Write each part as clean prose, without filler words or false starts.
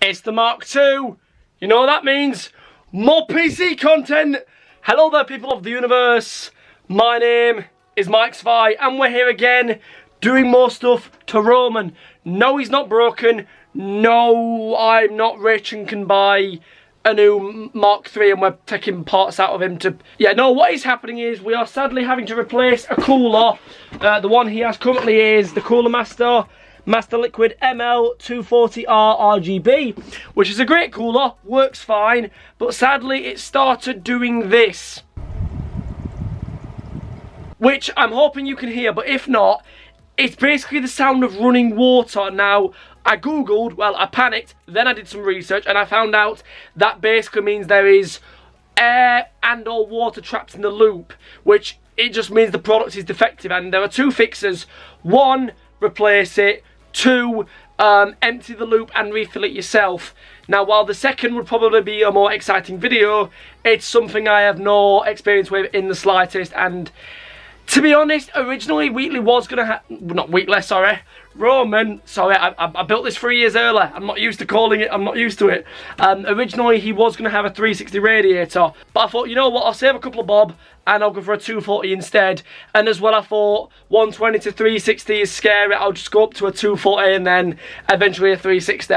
It's the Mark II. You know what that means? More PC content. Hello there, people of the universe. My name is MichSciFi, and we're here again doing more stuff to Roman. No, he's not broken. No, I'm not rich and can buy a new Mark III and we're taking parts out of him to... Yeah, no, what is happening is we are sadly having to replace a cooler. The one he has currently is the Cooler Master Liquid ML240R RGB, which is a great cooler, works fine, but sadly it started doing this, which I'm hoping you can hear, but if not, it's basically the sound of running water. Now, I googled, well, I panicked, then I did some research and I found out that basically means there is air and or water trapped in the loop, which it just means the product is defective, and there are two fixes. One, replace it. Two, empty the loop and refill it yourself. Now, while the second would probably be a more exciting video, it's something I have no experience with in the slightest, and to be honest, originally Wheatley was going to have... Not Wheatley, sorry. Roman, sorry, I built this 3 years earlier. I'm not used to calling it, I'm not used to it. Originally, he was going to have a 360 radiator, but I thought, you know what, I'll save a couple of bob and I'll go for a 240 instead. And as well, I thought 120 to 360 is scary. I'll just go up to a 240 and then eventually a 360.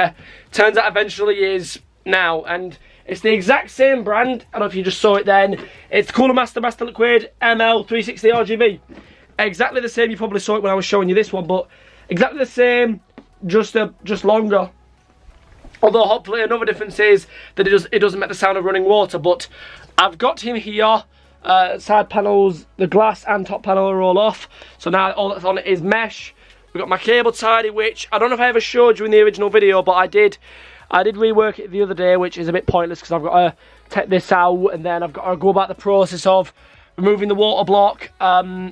Turns out eventually is now, and it's the exact same brand. I don't know if you just saw it then. It's Cooler Master Liquid ML360 RGB. Exactly the same. You probably saw it when I was showing you this one, but exactly the same, just longer. Although hopefully another difference is that it doesn't make the sound of running water. But I've got him here. Side panels, the glass and top panel are all off. So now all that's on it is mesh. We've got my cable tidy, which I don't know if I ever showed you in the original video, but I did rework it the other day, which is a bit pointless because I've got to take this out and then I've got to go about the process of removing the water block,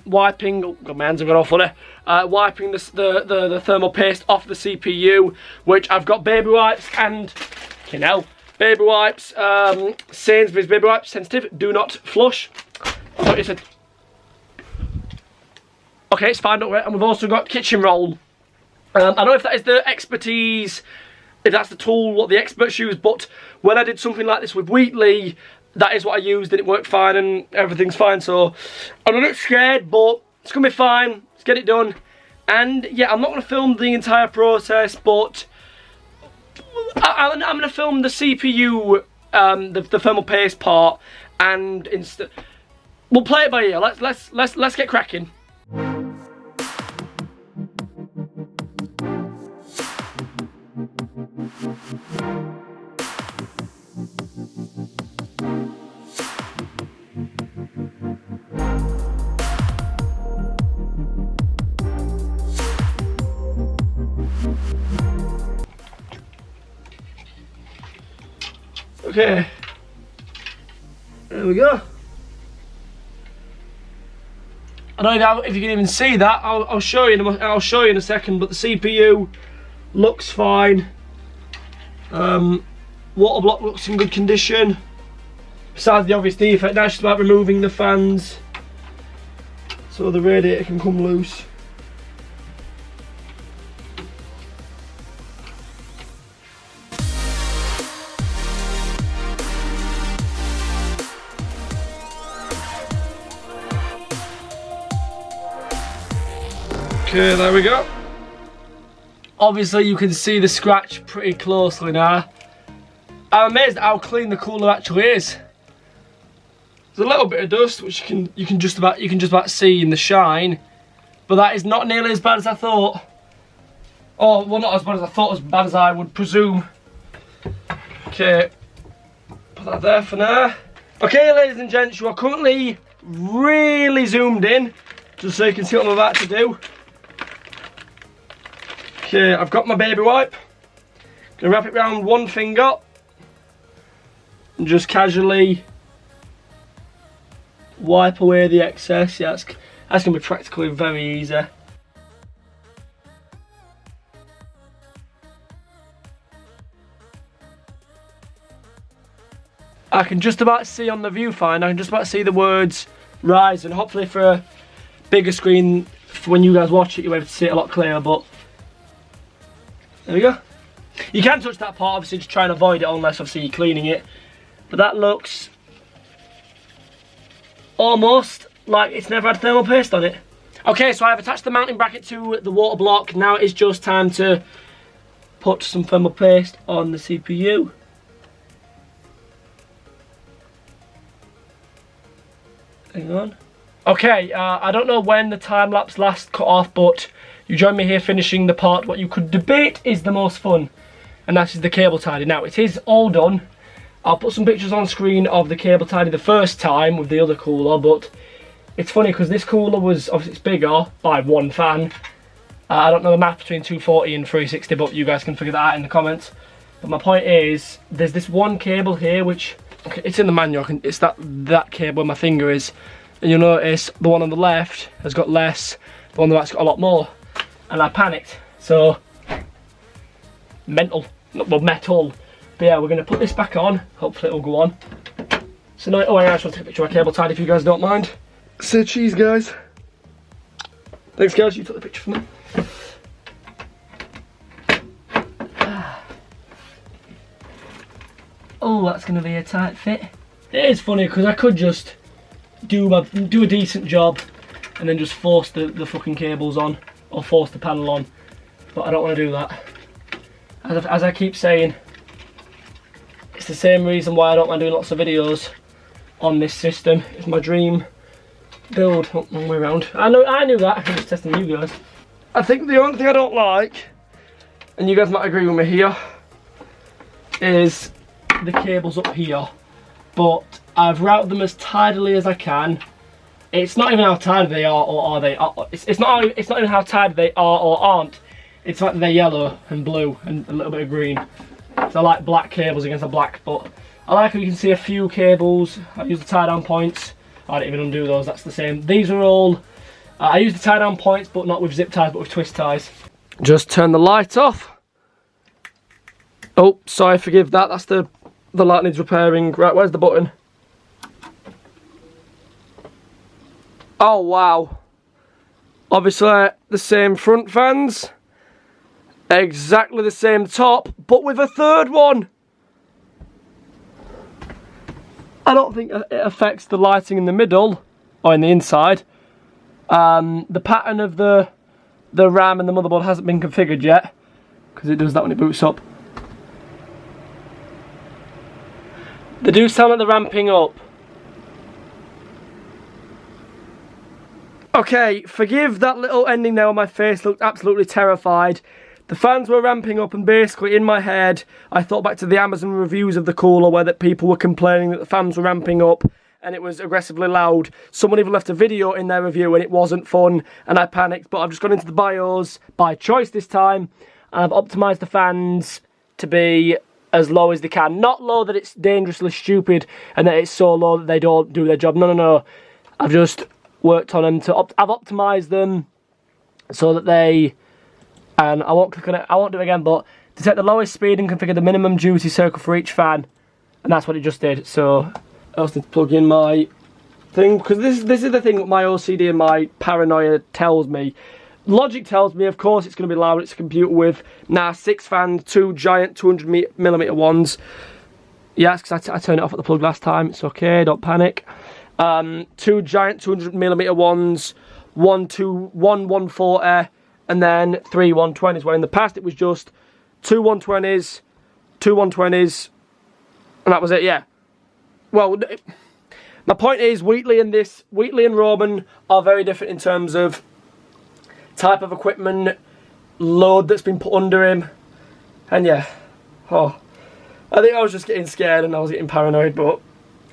wiping, oh god, my hands have got all funny, wiping the thermal paste off the CPU, which I've got baby wipes and, baby wipes, Sainsbury's baby wipes, sensitive, do not flush. I thought you said, okay, it's fine, don't worry. And we've also got kitchen roll. I don't know if that is the expertise, if that's the tool what the experts use, but when I did something like this with Wheatley, that is what I used and it worked fine and everything's fine. So I'm a bit scared, but it's gonna be fine. Let's get it done. And yeah, I'm not gonna film the entire process, but I'm gonna film the CPU, the thermal paste part, and we'll play it by ear. Let's get cracking. Okay, there we go. I don't know if you can even see that. I'll show you. I'll show you in a second. But the CPU looks fine. Water block looks in good condition. Besides the obvious defect, now it's just about removing the fans so the radiator can come loose. Okay, there we go. Obviously you can see the scratch pretty closely now. I'm amazed at how clean the cooler actually is. There's a little bit of dust which you can just about see in the shine, but that is not nearly as bad as I thought. Oh, well, not as bad as I thought, as bad as I would presume. Okay, put that there for now. Okay, ladies and gents, you are currently really zoomed in, just so you can see what I'm about to do. Okay, I've got my baby wipe. Gonna wrap it around one finger and just casually wipe away the excess. Yeah, that's gonna be practically very easy. I can just about see on the viewfinder, I can just about see the words rise, and hopefully for a bigger screen, for when you guys watch it, you'll be able to see it a lot clearer, but there we go. You can touch that part, obviously, to try and avoid it unless obviously you're cleaning it. But that looks almost like it's never had thermal paste on it. Okay, so I've attached the mounting bracket to the water block. Now it is just time to put some thermal paste on the CPU. Hang on. Okay, I don't know when the time lapse last cut off, but you join me here finishing the part what you could debate is the most fun, and that is the cable tidy. Now it is all done. I'll put some pictures on screen of the cable tidy the first time with the other cooler, but it's funny because this cooler was, obviously it's bigger by one fan. I don't know the math between 240 and 360, but you guys can figure that out in the comments. But my point is, there's this one cable here which, okay, it's in the manual, it's that cable where my finger is. And you'll notice the one on the left has got less, the one on the right's got a lot more. And I panicked, so metal. But yeah, we're gonna put this back on, hopefully it'll go on. So now, oh, I just want to take a picture of my cable tidy if you guys don't mind. Say cheese, guys. Thanks, guys, you took the picture for me. Oh, that's gonna be a tight fit. It is funny because I could just do a decent job and then just force the fucking cables on, or force the panel on, but I don't want to do that. As I keep saying, it's the same reason why I don't mind doing lots of videos on this system. It's my dream build. Oh, wrong way around. I knew that. I'm just testing you guys. I think the only thing I don't like, and you guys might agree with me here, is the cables up here. But I've routed them as tidily as I can. It's not even how tidy they are, or are they? It's not even how tidy they are or aren't. It's like they're yellow and blue and a little bit of green. So I like black cables against a black, but I like how you can see a few cables. I use the tie down points. I didn't even undo those, that's the same. These are all, I use the tie down points, but not with zip ties, but with twist ties. Just turn the light off. Oh, sorry, forgive that, that's the light needs repairing. Right, where's the button? Oh, wow. Obviously, the same front fans. Exactly the same top, but with a third one. I don't think it affects the lighting in the middle, or in the inside. The pattern of the RAM and the motherboard hasn't been configured yet, because it does that when it boots up. They do sound like they're ramping up. Okay, forgive that little ending there on my face, looked absolutely terrified. The fans were ramping up, and basically in my head I thought back to the Amazon reviews of the cooler where that people were complaining that the fans were ramping up and it was aggressively loud. Someone even left a video in their review and it wasn't fun, and I panicked. But I've just gone into the BIOS by choice this time, and I've optimised the fans to be as low as they can. Not low that it's dangerously stupid and that it's so low that they don't do their job. No. I've just worked on them to I've optimised them so that they, and I won't click on it, I won't do it again, but to set the lowest speed and configure the minimum duty circle for each fan, and that's what it just did. So I also need to plug in my thing, because this is the thing that my OCD and my paranoia tells me. Logic tells me, of course, it's going to be loud. It's a computer with now 6 fans, 2 giant 200mm ones. Yes, because I turned it off at the plug last time. It's okay, don't panic. 2 giant 200mm ones, one 140, and then 3 120s. Where in the past it was just 2 120s, 2 120s, and that was it. Yeah. Well, my point is, Wheatley and Roman are very different in terms of type of equipment, load that's been put under him, and yeah, I think I was just getting scared and I was getting paranoid, but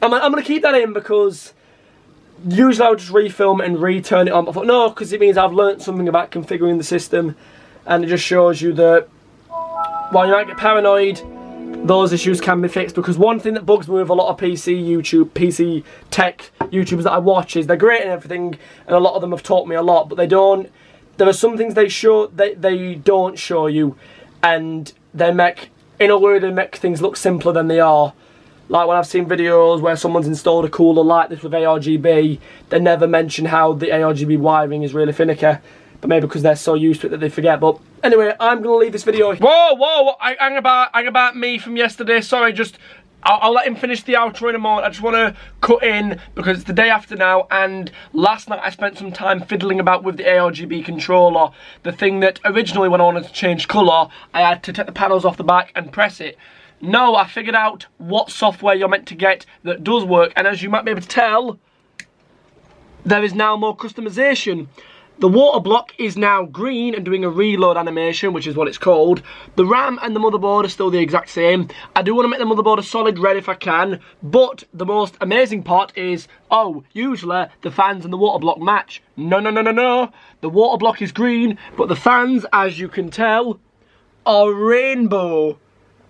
I'm going to keep that in because usually I would just refilm it and return it on. But I thought, no, because it means I've learnt something about configuring the system, and it just shows you that while you might get paranoid, those issues can be fixed. Because one thing that bugs me with a lot of PC tech YouTubers that I watch is they're great and everything, and a lot of them have taught me a lot, but they don't. There are some things they don't show you, and they make things look simpler than they are. Like when I've seen videos where someone's installed a cooler like this with ARGB, they never mention how the ARGB wiring is really finicky. but maybe because they're so used to it that they forget. But anyway, I'm going to leave this video. Whoa, hang about me from yesterday. Sorry, I'll let him finish the outro in a moment. I just want to cut in because it's the day after now, and last night I spent some time fiddling about with the ARGB controller. The thing that originally when I wanted to change colour, I had to take the panels off the back and press it. No, I figured out what software you're meant to get that does work, and as you might be able to tell, there is now more customization. The water block is now green and doing a reload animation, which is what it's called. The RAM and the motherboard are still the exact same. I do want to make the motherboard a solid red if I can, but the most amazing part is, oh, usually the fans and the water block match. No. The water block is green, but the fans, as you can tell, are rainbow.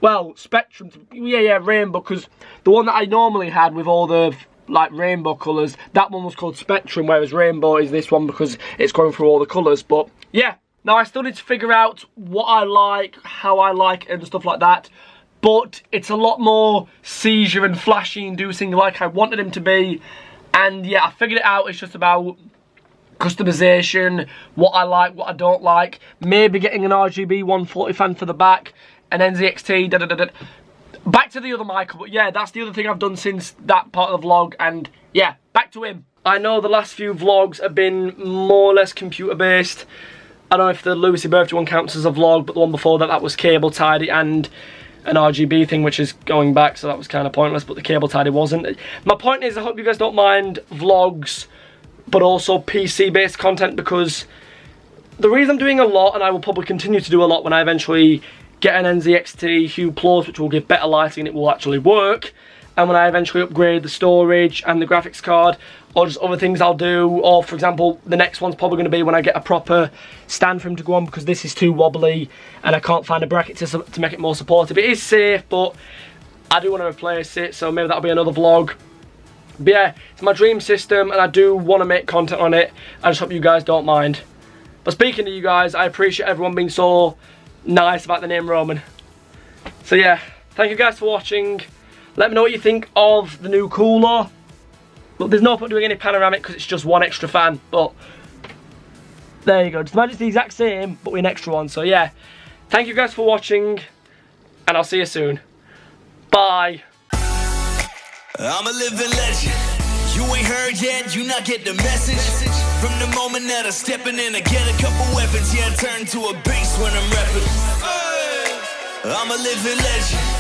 Well, spectrum, yeah, rainbow, because the one that I normally had with all the like rainbow colours, that one was called Spectrum, whereas rainbow is this one because it's going through all the colours. But yeah, now I still need to figure out what I like, how I like it and stuff like that, but it's a lot more seizure and flashy inducing like I wanted him to be. And yeah, I figured it out. It's just about customization, what I like, what I don't like, maybe getting an RGB 140 fan for the back, an NZXT, Back to the other Michael, but yeah, that's the other thing I've done since that part of the vlog, and yeah, back to him. I know the last few vlogs have been more or less computer based. I don't know if the Lucy birthday one counts as a vlog, but the one before that, that was cable tidy and an RGB thing, which is going back, so that was kind of pointless, but the cable tidy wasn't. My point is, I hope you guys don't mind vlogs, but also PC based content, because the reason I'm doing a lot, and I will probably continue to do a lot when I eventually get an NZXT Hue Plus, which will give better lighting and it will actually work, and when I eventually upgrade the storage and the graphics card, or just other things I'll do, or for example, the next one's probably going to be when I get a proper stand for him to go on, because this is too wobbly and I can't find a bracket to make it more supportive. It is safe, but I do want to replace it, so maybe that'll be another vlog. But yeah, it's my dream system and I do want to make content on it. I just hope you guys don't mind. But speaking to you guys, I appreciate everyone being so nice about the name Roman. So yeah, thank you guys for watching. Let me know what you think of the new cooler. Look, there's no point doing any panoramic because it's just one extra fan, but there you go. Just imagine it's the exact same, but with an extra one. So yeah, thank you guys for watching, and I'll see you soon. Bye. I'm a living legend. You ain't heard yet, you not get the message. From the moment that I'm stepping in, I get a couple weapons. Yeah, I turn to a beast when I'm rapping. I'm a living legend.